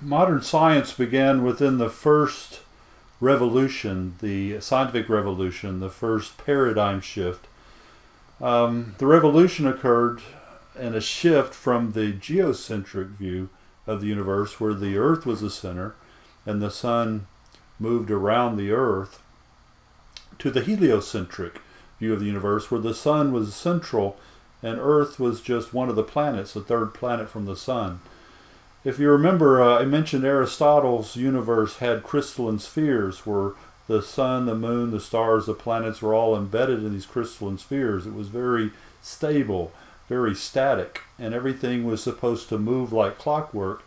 Modern science began within the first revolution, the scientific revolution, the first paradigm shift. The revolution occurred in a shift from the geocentric view of the universe, where the Earth was the center and the sun moved around the Earth, to the heliocentric view of the universe, where the sun was central and Earth was just one of the planets, the third planet from the sun. If you remember, I mentioned Aristotle's universe had crystalline spheres where the sun, the moon, the stars, the planets were all embedded in these crystalline spheres. It was very stable, very static, and everything was supposed to move like clockwork.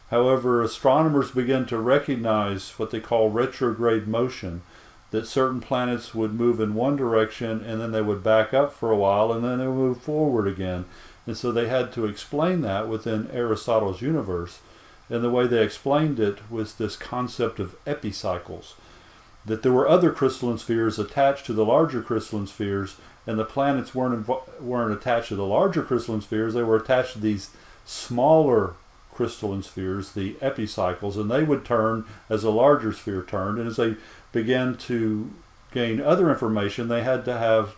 However, astronomers began to recognize what they call retrograde motion, that certain planets would move in one direction and then they would back up for a while and then they would move forward again. And so they had to explain that within Aristotle's universe. And the way they explained it was this concept of epicycles, that there were other crystalline spheres attached to the larger crystalline spheres, and the planets weren't attached to the larger crystalline spheres, they were attached to these smaller crystalline spheres, the epicycles, and they would turn as a larger sphere turned. And as they began to gain other information, they had to have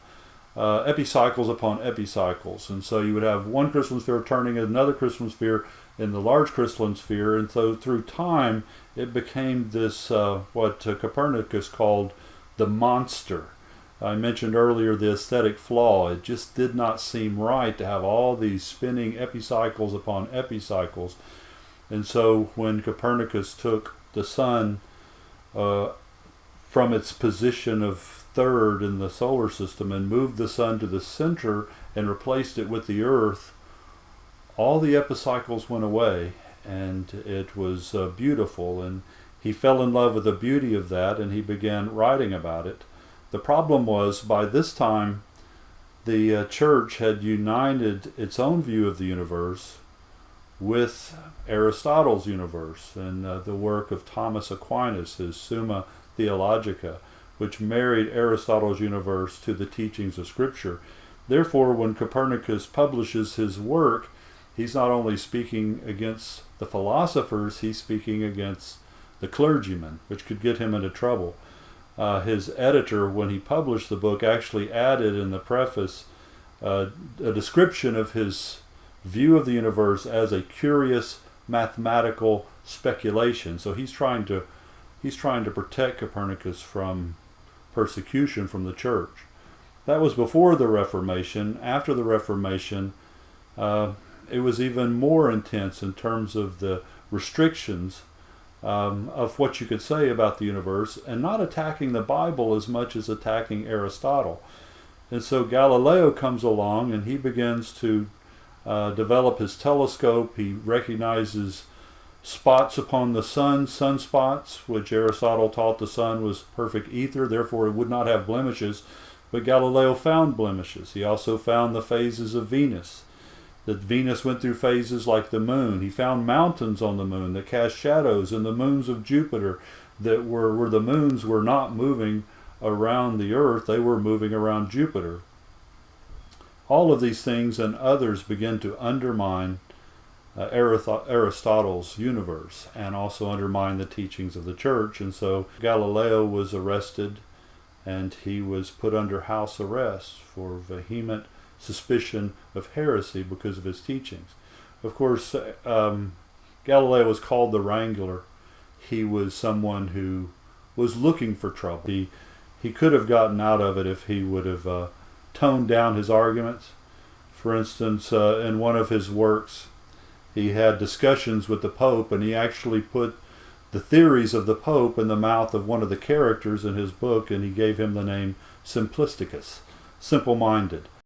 epicycles upon epicycles. And so you would have one crystalline sphere turning another crystalline sphere in the large crystalline sphere. And so through time, it became this, what Copernicus called the monster. I mentioned earlier the aesthetic flaw. It just did not seem right to have all these spinning epicycles upon epicycles. And so when Copernicus took the sun from its position of third in the solar system and moved the sun to the center and replaced it with the Earth, all the epicycles went away, and it was beautiful. And he fell in love with the beauty of that, and he began writing about it. The problem was, by this time, the church had united its own view of the universe with Aristotle's universe and the work of Thomas Aquinas, his Summa Theologica, which married Aristotle's universe to the teachings of Scripture. Therefore, when Copernicus publishes his work, he's not only speaking against the philosophers, he's speaking against the clergymen, which could get him into trouble. His editor, when he published the book, actually added in the preface a description of his view of the universe as a curious mathematical speculation. So he's trying to protect Copernicus from persecution from the church. That was before the Reformation. After the Reformation, it was even more intense in terms of the restrictions of what you could say about the universe, and not attacking the Bible as much as attacking Aristotle. And so Galileo comes along and he begins to develop his telescope. He recognizes spots upon the sun, sunspots, which Aristotle taught the sun was perfect ether, therefore it would not have blemishes. But Galileo found blemishes. He also found the phases of Venus, that Venus went through phases like the moon. He found mountains on the moon that cast shadows, and the moons of Jupiter that were where the moons were not moving around the Earth, they were moving around Jupiter. All of these things and others begin to undermine Aristotle's universe and also undermine the teachings of the church. And so Galileo was arrested and he was put under house arrest for vehement suspicion of heresy because of his teachings. Of course, Galileo was called the Wrangler. He was someone who was looking for trouble. He could have gotten out of it if he would have toned down his arguments. For instance, in one of his works, he had discussions with the Pope, and he actually put the theories of the Pope in the mouth of one of the characters in his book, and he gave him the name Simplisticus, simple-minded.